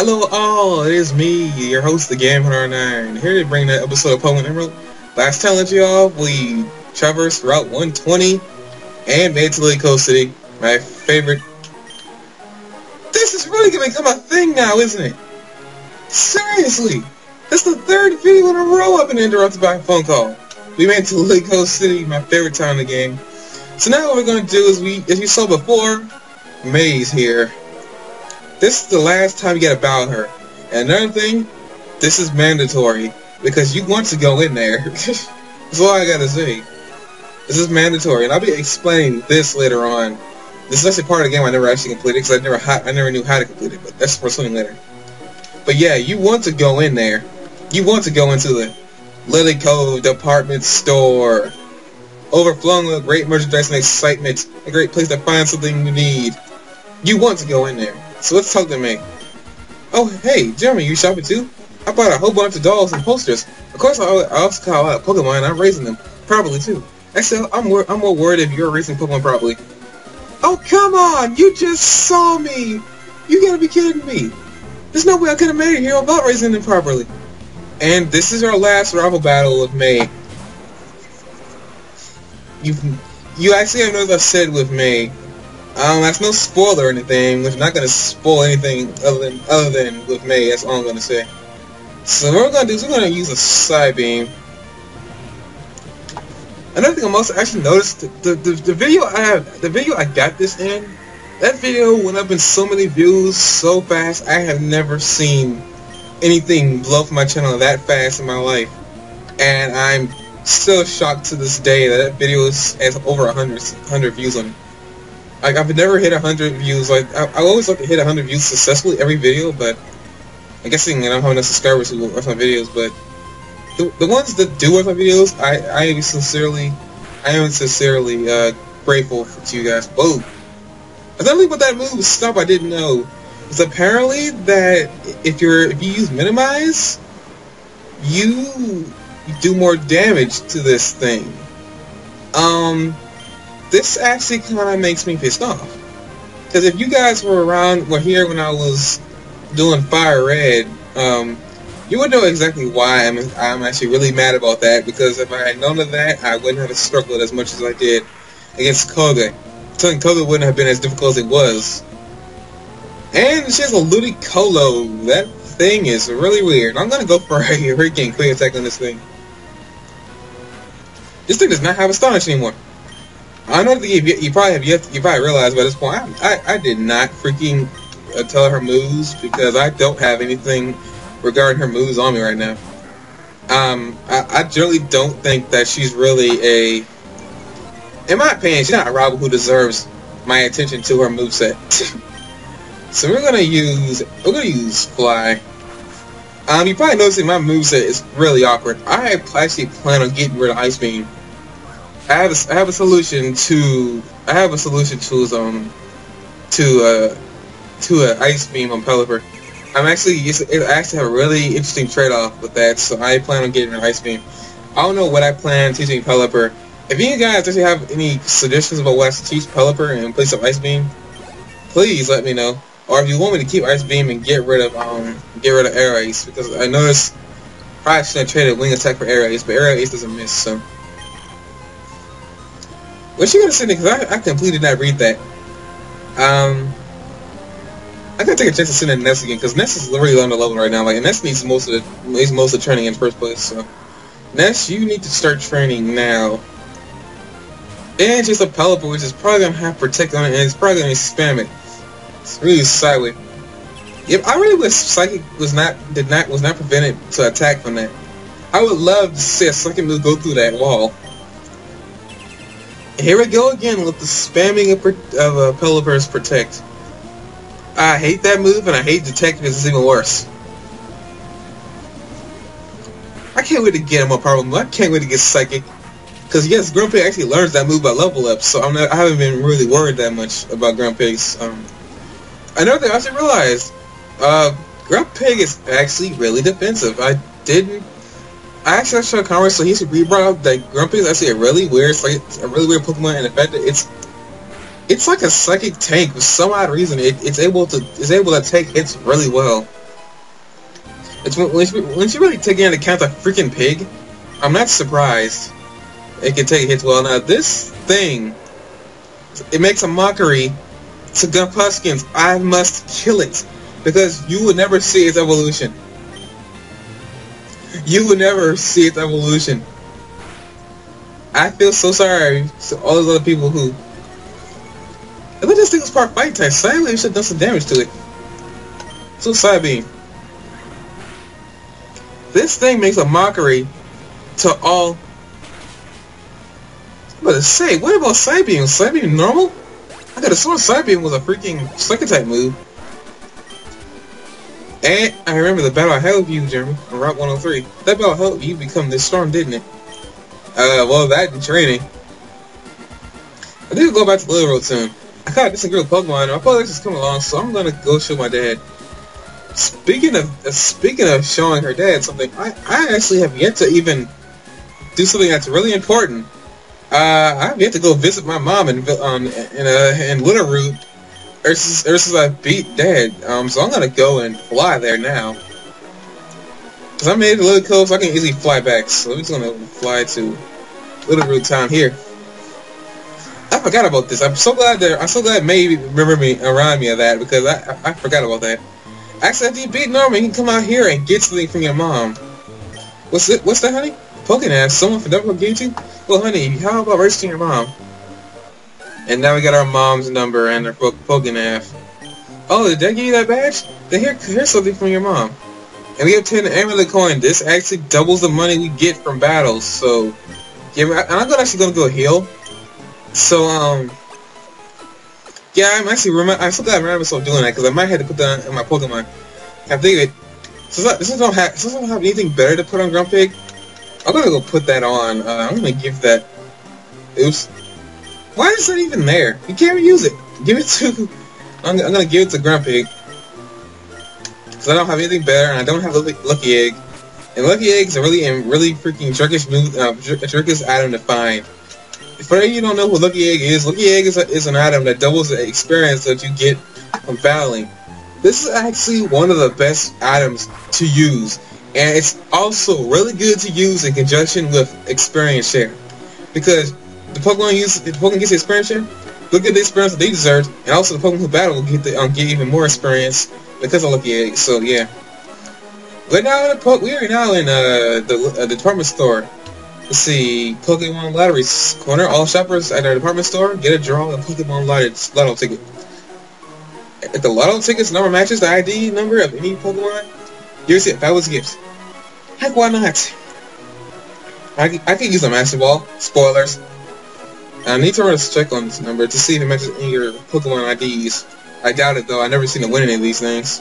Hello all, it is me, your host, the Game9, here to bring that episode of Pokemon Emerald. Last time I let you off, we traversed Route 120 and made it to Lake Coast City, my favorite. This is really gonna become a thing now, isn't it? Seriously, that's the third video in a row I've been interrupted by a phone call. We made it to Lake Coast City, my favorite town in the game. So now what we're gonna do is as you saw before, May's here. This is the last time you gotta battle her. And another thing, this is mandatory, because you want to go in there. That's all I gotta say. This is mandatory, and I'll be explaining this later on. This is actually part of the game I never actually completed, because I never knew how to complete it, but that's for something later. But yeah, you want to go in there. You want to go into the Lily Cove department store, overflowing with great merchandise and excitement, a great place to find something you need. You want to go in there. So let's talk to May. Oh, hey, Jeremy, you shopping too? I bought a whole bunch of dolls and posters. Of course, I also call out Pokemon, and I'm raising them properly too. Actually, I'm more worried if you're raising Pokemon properly. Oh, come on! You just saw me! You gotta be kidding me! There's no way I could have made it here without raising them properly. And this is our last rival battle with May. You actually have noticed I've said with May. That's no spoiler or anything, which I'm not gonna spoil anything other than with May. That's all I'm gonna say. So what we're gonna do is we're gonna use a side beam. Another thing I most actually noticed, the video I got this in, that video went up in so many views so fast. I have never seen anything blow up my channel that fast in my life, and I'm still shocked to this day that video has over 100 views on it. Like, I've never hit 100 views. Like, I always like to hit 100 views successfully every video, but I'm guessing I don't have enough subscribers who watch my videos. But the ones that do watch my videos, I am sincerely grateful to you guys. Whoa! Another thing about that move, stuff I didn't know, is apparently that if you use minimize, you do more damage to this thing. This actually kind of makes me pissed off, because if you guys were here when I was doing Fire Red, you would know exactly why I'm actually really mad about that, because if I had known of that, I wouldn't have struggled as much as I did against Koga. Telling Koga wouldn't have been as difficult as it was. And she has a Ludicolo. That thing is really weird. I'm gonna go for a Hurricane Quick Attack on this thing. This thing does not have Astonish anymore. I don't think you probably realized by this point, I did not freaking tell her moves, because I don't have anything regarding her moves on me right now. I generally don't think that she's really in my opinion, she's not a rival who deserves my attention to her moveset. So we're gonna use Fly. You probably noticed my moveset is really awkward. I actually plan on getting rid of Ice Beam. I have a solution to an Ice Beam on Pelipper. It actually have a really interesting trade-off with that, so I plan on getting an Ice Beam. I don't know what I plan teaching Pelipper. If you guys actually have any suggestions about what I should teach Pelipper in place of Ice Beam, please let me know. Or if you want me to keep Ice Beam and get rid of Air Ace, because I noticed I should have traded Wing Attack for Air Ace, but Air Ace doesn't miss, so. What you gonna say, because I completely did not read that. I gotta take a chance to send in Ness again, because Ness is really on the level right now. Like, and Ness needs most of the training in the first place. So, Ness, you need to start training now. And just a Pelipper, which is probably gonna have Protect on it, and it's probably gonna spam it. It's really sideways. Yep, I really wish Psychic was not prevented to attack from that. I would love to see a Psychic move go through that wall. Here we go again with the spamming of Pelipper's Protect. I hate that move, and I hate Detect because it's even worse. I can't wait to get him a power move. I can't wait to get Psychic. Because yes, Grumpig actually learns that move by level up, so I haven't been really worried that much about Grumpig's. Another thing I should realize, Grumpig is actually really defensive. I actually saw a comment, so he should re-brought up that Grumpig is actually a really weird Pokemon, and the fact that it's like a psychic tank for some odd reason. It's able to take hits really well. It's when you really take into account the freaking pig, I'm not surprised it can take hits well. Now this thing, it makes a mockery to Combusken's I must kill it, because you would never see its evolution. You would never see its evolution. I feel so sorry to all those other people who... I thought this thing was part fight type. Sadly, it should have done some damage to it. So side beam. This thing makes a mockery to all... I'm about to say, what about side beam? Was side beam normal? I could have sworn side beam was a freaking second type move. And I remember the battle I had with you, Jeremy, on Route 103. That battle helped you become this strong, didn't it? Well, that in training. I need to go back to Little Road soon. I caught this girl Pokemon, and my Pokedex is coming along, so I'm gonna go show my dad. Speaking of showing her dad something, I actually have yet to even do something that's really important. I have yet to go visit my mom in Little Root, since I beat Dad. So I'm gonna go and fly there now. Cause I made it a little close, so I can easily fly back. So I'm just gonna fly to Little Root Town here. I forgot about this. I'm so glad May remind me of that, because I forgot about that. Actually, after you beat Norman, you can come out here and get something from your mom. What's that, honey? Pokénav? Someone from Double Game 2? Well, honey, how about registering your mom? And now we got our mom's number and her Pokénav. Oh, did I give you that badge? Then here's something from your mom. And we obtain an amulet coin. This actually doubles the money we get from battles. So, yeah, I'm actually gonna go heal. So, yeah, I'm so glad I remember myself doing that, because I might have to put that in my Pokemon. I think since I don't have anything better to put on Grumpig, I'm gonna go put that on. I'm gonna give that. Oops. Why is that even there? You can't even use it. Give it to. I'm gonna give it to Grumpig. Because I don't have anything better, and I don't have Lucky Egg. And Lucky Egg is a really freaking trickish move, trickish item to find. For those of you who don't know what Lucky Egg is an item that doubles the experience that you get from battling. This is actually one of the best items to use, and it's also really good to use in conjunction with experience share. Because the Pokemon gets the experience share, look at the experience that they deserve, and also the Pokemon who battle will get even more experience because of Lucky Egg. So yeah, we are now in the department store. Let's see, Pokemon Lottery corner. All shoppers at our department store get a draw of a Pokemon Lotto ticket. If the Lotto ticket's number matches the ID number of any Pokemon, you receive a fabulous gift. Heck, why not? I can use a Master Ball. Spoilers. I need to run a check on this number to see if it matches any of your Pokemon IDs. I doubt it, though. I never seen it win any of these things.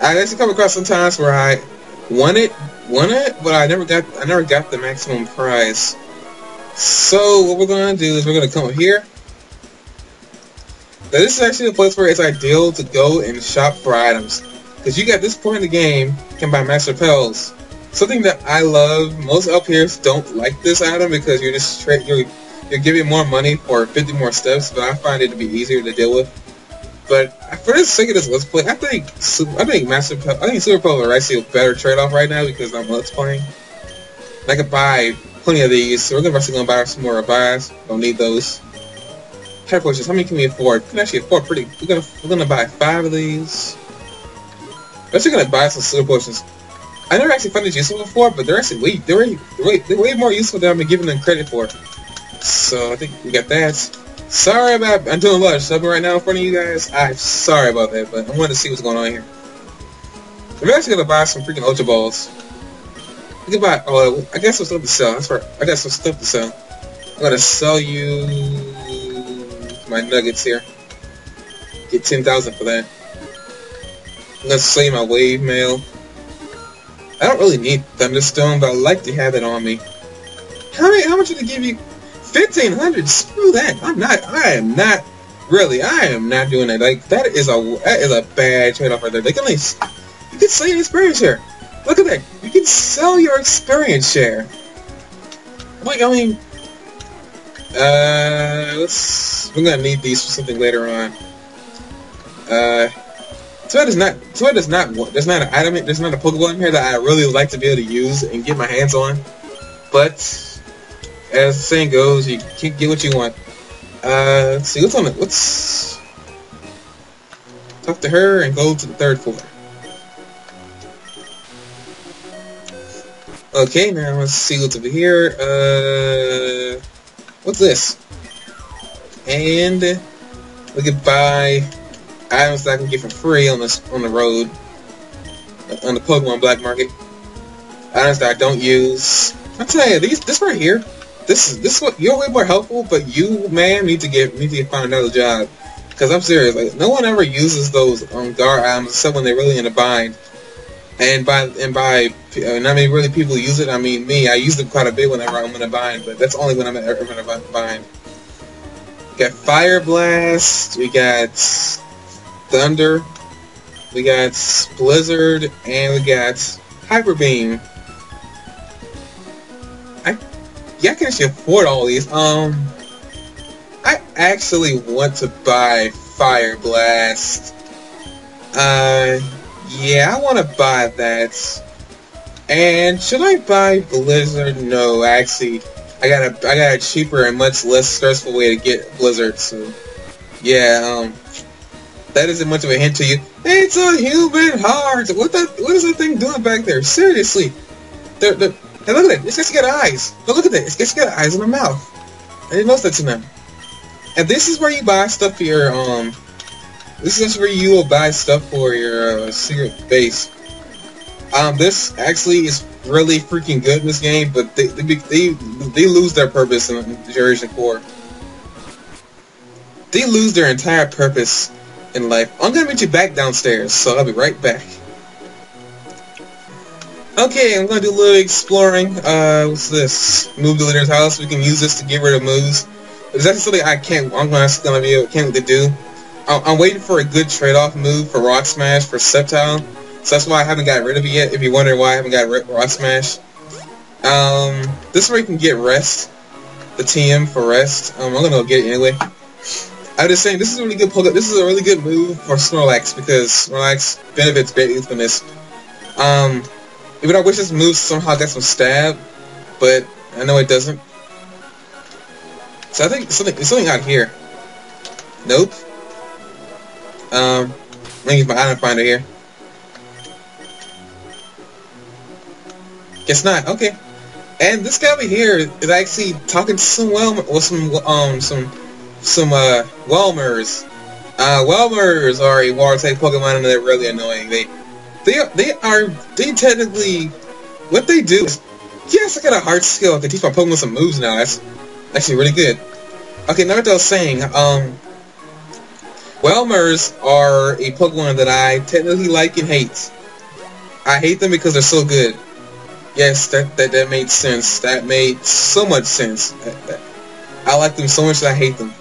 I actually come across some times where I won it, but I never got the maximum prize. So what we're gonna do is we're gonna come up here. Now this is actually a place where it's ideal to go and shop for items, because you at this point in the game can buy Master Pells. Something that I love. Most LPers don't like this item because you're giving more money for 50 more steps, but I find it to be easier to deal with. But for the sake of this let's play, I think Super Pells are actually a better trade-off right now because I'm let's playing. I could buy plenty of these, so we're actually gonna buy some more buys. Don't need those. Hair potions. How many can we afford? We can actually afford pretty. We're gonna buy 5 of these. We're actually gonna buy some super potions. I never actually found these useful before, but they're actually way more useful than I've been giving them credit for. So I think we got that. Sorry about I'm doing a lot of subbing right now in front of you guys. I'm sorry about that, but I wanted to see what's going on here. We're actually gonna buy some freaking Ultra Balls. We can buy. Oh, I got some stuff to sell. That's right. I got some stuff to sell. I'm gonna sell you my nuggets here. Get 10,000 for that. I'm gonna sell you my wave mail. I don't really need Thunderstone, but I like to have it on me. How much did they give you? 1,500. Screw that. I am not doing that. Like that is a bad trade-off right there. You can sell your experience share. Look at that. You can sell your experience share. Like, I mean, we're gonna need these for something later on. there's not an item, there's not a Pokemon here that I really would like to be able to use and get my hands on. But as the saying goes, you can't get what you want. Let's see, let's talk to her and go to the 3rd floor. Okay, now let's see what's over here. What's this? And we can buy items that I can get for free on the road, on the Pokemon black market. Items that I don't use. I'll tell you, this right here, this is what you're way more helpful, but you, man, need to find another job. Because I'm serious, like, no one ever uses those guard items except when they're really in a bind. And by not many really people use it. I mean, me, I use it quite a bit whenever I'm in a bind, but that's only when I'm ever in a bind. We got Fire Blast, we got Thunder, we got Blizzard, and we got Hyper Beam. I can actually afford all these. I actually want to buy Fire Blast. Yeah, I want to buy that. And should I buy Blizzard? No, actually, I got a cheaper and much less stressful way to get Blizzard. So, yeah, that isn't much of a hint to you. It's a human heart. What is that thing doing back there? Seriously, hey, look at it. It's just got eyes. No, look at that. It's just got eyes in the mouth. I didn't notice that to them. And this is where you buy stuff for your This is where you will buy stuff for your secret base. This actually is really freaking good in this game, but they lose their purpose in Generation 4. They lose their entire purpose in life. I'm gonna meet you back downstairs, so I'll be right back. Okay, I'm gonna do a little exploring. What's this? Move to leader's house. We can use this to get rid of moves. It's actually something I'm gonna be able to do. I'm waiting for a good trade-off move for Rock Smash for Sceptile, so that's why I haven't got rid of it yet. If you're wondering why I haven't got Rock Smash, this is where you can get Rest, the TM for Rest. I'm gonna go get it anyway. I'm just saying this is a really good This is a really good move for Snorlax because Snorlax benefits greatly from this. Even I wish this move somehow got some stab, but I know it doesn't. So I think it's something out here. Nope. Let me use my item finder here. Guess not. Okay. And this guy over here is actually talking to some Whelmers. Whelmers are a water type Pokemon and they're really annoying. They technically, what they do is, yes, I got a hard skill. I can teach my Pokemon some moves now. That's actually really good. Okay, now what I was saying, Whelmers are a Pokemon that I technically like and hate. I hate them because they're so good. Yes, that made sense. That made so much sense. I like them so much that I hate them.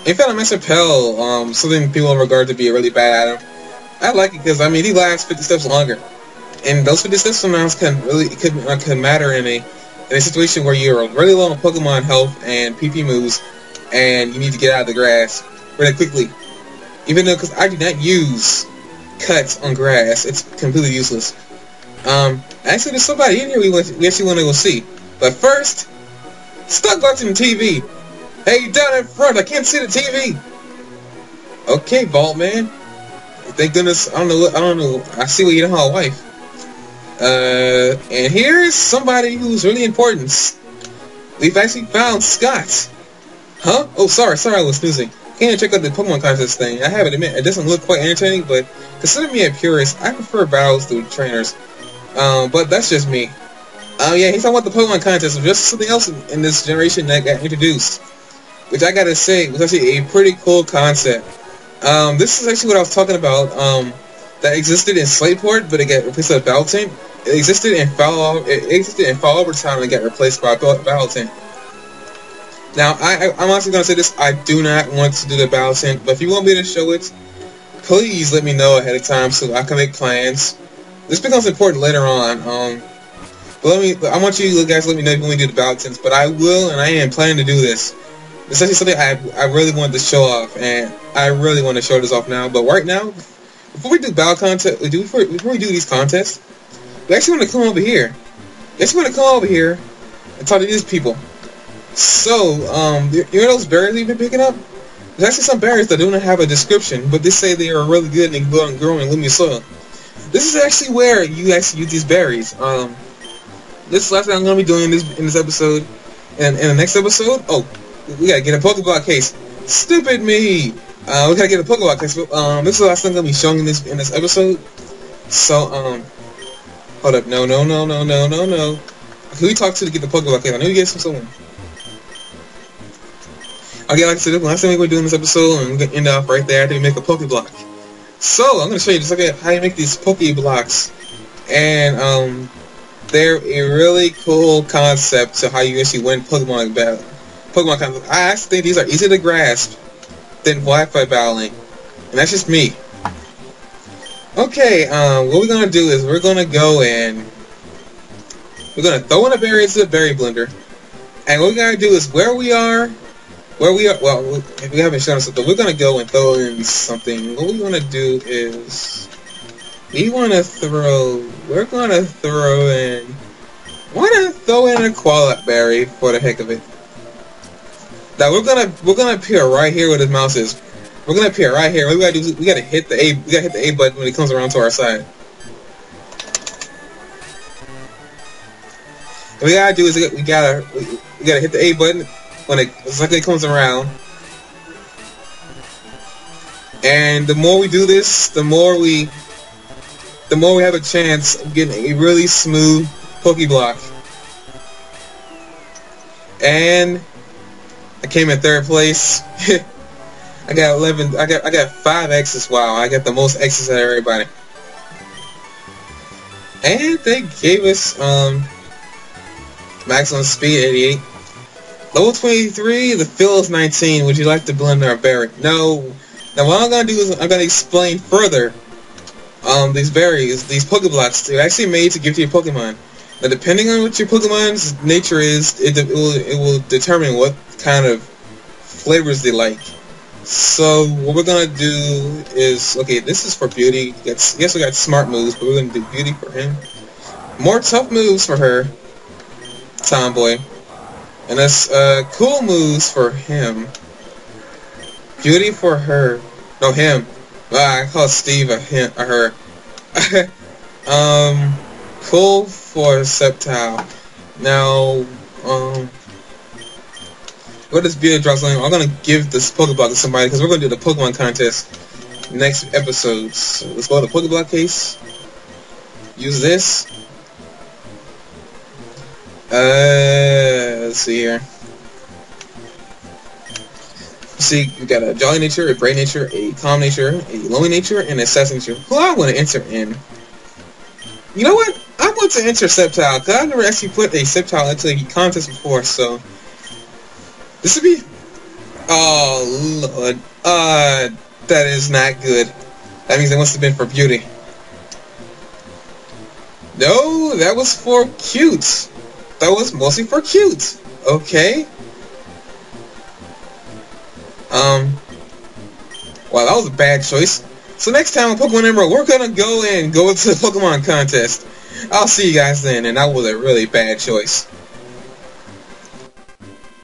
In fact, I mentioned Pell, something people regard to be a really bad item. I like it because, I mean, he lasts 50 steps longer. And those 50 steps sometimes can matter in a situation where you're really low on Pokemon health and PP moves, and you need to get out of the grass really quickly. Even though, because I do not use cuts on grass, it's completely useless. Actually, there's somebody in here we actually want to go see. But first, stop watching TV. Hey, down in front, I can't see the TV. Okay, Vault Man. Thank goodness, I don't know. I see what you know, my wife. And here's somebody who's really important. We've actually found Scott. Huh? Oh, sorry, I was snoozing. Can't check out the Pokemon contest thing. I have to admit, it doesn't look quite entertaining, but consider me a purist. I prefer battles to trainers. But that's just me. Yeah, he's talking about the Pokemon contest, or just something else in this generation that got introduced, which I gotta say was actually a pretty cool concept. This is actually what I was talking about. That existed in Slateport, but it got replaced by Battleton. It existed in Fall Overtime and got replaced by Battleton. Now, I'm honestly gonna say this: I do not want to do the Battleton, but if you want me to show it, please let me know ahead of time so I can make plans. This becomes important later on. But I want you guys to let me know if you want me to do the Ballotins. But I will, and I am planning to do this. It's actually something I really wanted to show off, and I really want to show this off now. But right now, before we do battle contest, before we do these contests, we actually want to come over here. We actually want to come over here and talk to these people. So, you know those berries we've been picking up? There's actually some berries that don't have a description, but they say they are really good and grow in loamy soil. This is actually where you actually use these berries. This is the last thing I'm going to be doing in this episode. And in the next episode, we gotta get a Pokeball case. Stupid me! We gotta get a Pokeball case. This is the last thing I'm gonna be showing in this episode. So, hold up. No. Who we talk to get the Pokeball case? I know you guys from someone. Okay, like I said, the last thing we're doing this episode, and we're gonna end off right there after we make a Pokeblock. So, I'm gonna show you just how you make these Pokeblocks. And, they're a really cool concept to how you actually win Pokemon battle. Pokemon concept. I actually think these are easier to grasp than Wi-Fi battling, and that's just me. Okay, what we're gonna do is we're gonna go and we're gonna throw in a berry into the berry blender, and what we're gonna do is where we are. Well, if we haven't shown us something, we're gonna go and throw in something. What we wanna do is we're gonna throw in a Qualat berry for the heck of it. Now we're gonna appear right here where his mouse is. We're gonna appear right here. What we gotta do is we gotta hit the A button when it comes around to our side. What we gotta do is we gotta hit the A button when it comes around. And the more we do this, the more we have a chance of getting a really smooth Pokeblock. And I came in third place. I got 11. I got 5 X's. Wow, I got the most X's out of everybody. And they gave us maximum speed 88. Level 23. The fill is 19. Would you like to blend our berry? No. Now what I'm gonna do is I'm gonna explain further. These berries, these Pokeblocks, they're actually made to give to your Pokemon. Now, depending on what your Pokemon's nature is, it will determine what kind of flavors they like. So, what we're gonna do is, okay, this is for Beauty. Yes, we got smart moves, but we're gonna do Beauty for him. More tough moves for her, Tomboy, and that's cool moves for him. Beauty for her, no him. I call Steve a him or her. Cool for Sceptile. Now, what does Beauty drops on? I'm gonna give this Pokeblock to somebody because we're gonna do the Pokemon contest next episode. So let's go to the Pokeblock case. Use this. Let's see here. See, we got a Jolly Nature, a Brave Nature, a Calm Nature, a Lonely Nature, and a Sassy Nature. Who I want to enter in? You know what? I want to enter Sceptile, because I've never actually put a Sceptile into a contest before, so this would be... Oh, Lord. That is not good. That means it must have been for Beauty. No, that was for Cute. That was mostly for Cute. Okay. Wow, that was a bad choice. So next time on Pokemon Emerald, we're gonna go into the Pokemon contest. I'll see you guys then, and that was a really bad choice.